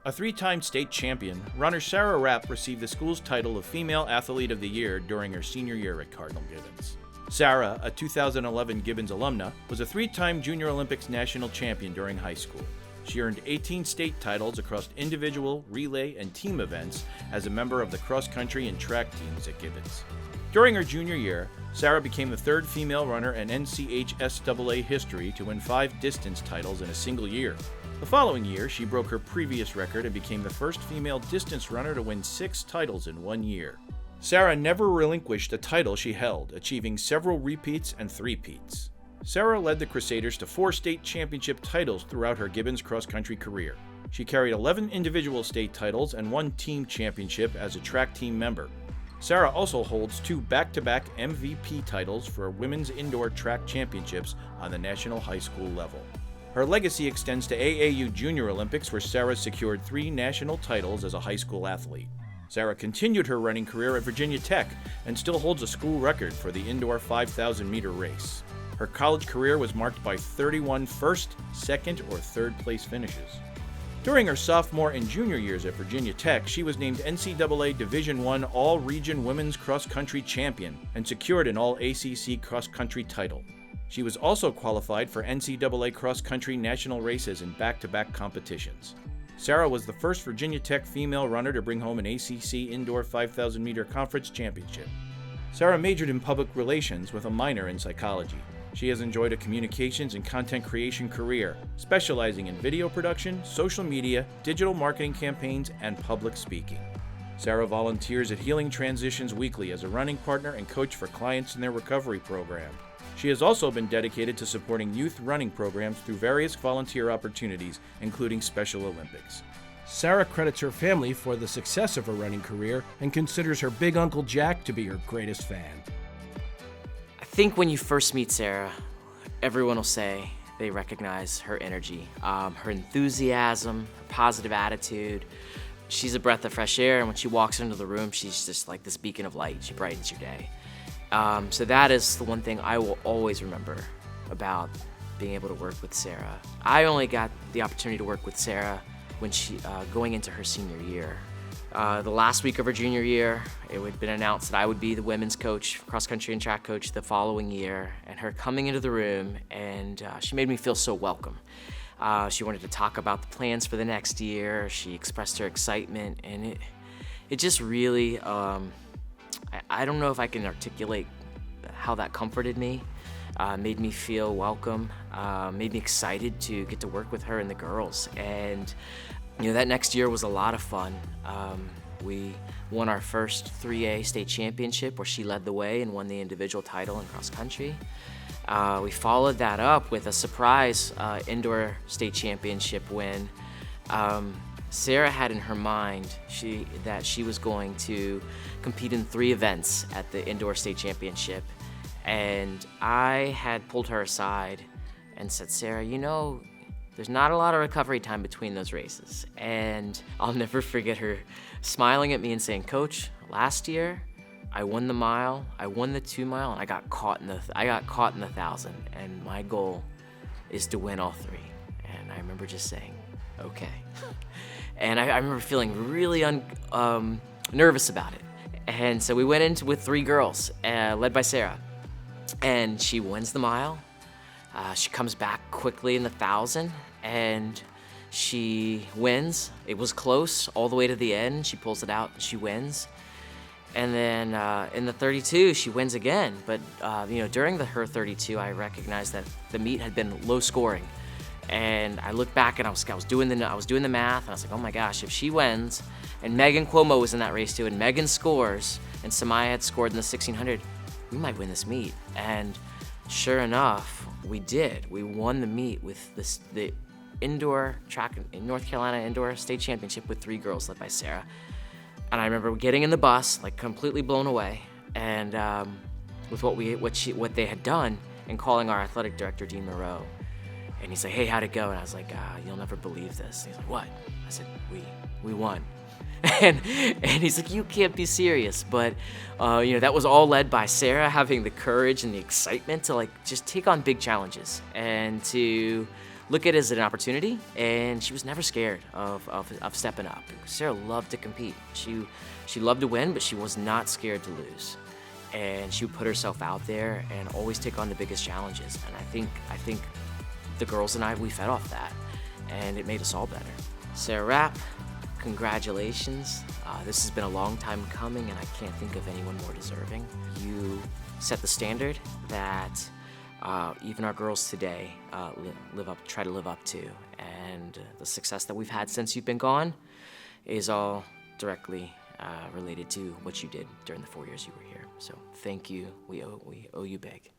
A three-time state champion, runner Sarah Rapp received the school's title of Female Athlete of the Year during her senior year at Cardinal Gibbons. Sarah, a 2011 Gibbons alumna, was a three-time Junior Olympics national champion during high school. She earned 18 state titles across individual, relay, and team events as a member of the cross-country and track teams at Gibbons. During her junior year, Sarah became the third female runner in NCHSAA history to win 5 distance titles in a single year. The following year, she broke her previous record and became the first female distance runner to win 6 titles in 1 year. Sarah never relinquished a title she held, achieving several repeats and three-peats. Sarah led the Crusaders to 4 state championship titles throughout her Gibbons cross-country career. She carried 11 individual state titles and 1 team championship as a track team member. Sarah also holds 2 back-to-back MVP titles for women's indoor track championships on the national high school level. Her legacy extends to AAU Junior Olympics, where Sarah secured 3 national titles as a high school athlete. Sarah continued her running career at Virginia Tech and still holds a school record for the indoor 5,000-meter race. Her college career was marked by 31 first, second, or third place finishes. During her sophomore and junior years at Virginia Tech, she was named NCAA Division I All-Region Women's Cross Country Champion and secured an All-ACC Cross Country title. She was also qualified for NCAA Cross Country national races in back-to-back competitions. Sarah was the first Virginia Tech female runner to bring home an ACC Indoor 5,000-meter conference championship. Sarah majored in public relations with a minor in psychology. She has enjoyed a communications and content creation career, specializing in video production, social media, digital marketing campaigns, and public speaking. Sarah volunteers at Healing Transitions Weekly as a running partner and coach for clients in their recovery program. She has also been dedicated to supporting youth running programs through various volunteer opportunities, including Special Olympics. Sarah credits her family for the success of her running career and considers her big uncle Jack to be her greatest fan. I think when you first meet Sarah, everyone will say they recognize her energy, her enthusiasm, her positive attitude. She's a breath of fresh air, and when she walks into the room, she's just like this beacon of light. She brightens your day. So that is the one thing I will always remember about being able to work with Sarah. I only got the opportunity to work with Sarah when she going into her senior year. The last week of her junior year, it had been announced that I would be the women's coach, cross-country and track coach the following year, and her coming into the room, and she made me feel so welcome. She wanted to talk about the plans for the next year. She expressed her excitement, and it just really, I don't know if I can articulate how that comforted me, made me feel welcome, made me excited to get to work with her and the girls. And that next year was a lot of fun. We won our first 3A state championship, where she led the way and won the individual title in cross country. We followed that up with a surprise indoor state championship win. Sarah had in her mind that she was going to compete in 3 events at the indoor state championship. And I had pulled her aside and said, Sarah, there's not a lot of recovery time between those races. And I'll never forget her smiling at me and saying, Coach, last year I won the mile, I won the 2 mile, and I got caught in the 1,000. And my goal is to win all 3. And I remember just saying, okay. And I remember feeling really nervous about it. And so we went in with 3 girls, led by Sarah. And she wins the mile. She comes back quickly in the 1,000, and she wins. It was close all the way to the end. She pulls it out, and she wins. And then in the 32, she wins again. But during her 32, I recognized that the meet had been low scoring. And I looked back, and I was doing the math, and I was like, oh my gosh, if she wins, and Megan Cuomo was in that race too, and Megan scores, and Samaya had scored in the 1,600, we might win this meet. And sure enough, we did. We won the meet with the indoor track in North Carolina indoor state championship with 3 girls led by Sarah. And I remember getting in the bus, completely blown away, and with what they had done, and calling our athletic director, Dean Moreau. And he's like, hey, how'd it go? And I was like, you'll never believe this. And he's like, what? I said, we won. And he's like, you can't be serious. But, that was all led by Sarah having the courage and the excitement to just take on big challenges and to look at it as an opportunity, and she was never scared of stepping up. Sarah loved to compete. She loved to win, but she was not scared to lose. And she would put herself out there and always take on the biggest challenges. And I think the girls and I, we fed off that, and it made us all better. Sarah Rapp, congratulations. This has been a long time coming, and I can't think of anyone more deserving. You set the standard that even our girls today try to live up to, and the success that we've had since you've been gone is all directly related to what you did during the 4 years you were here. So thank you. We owe you big.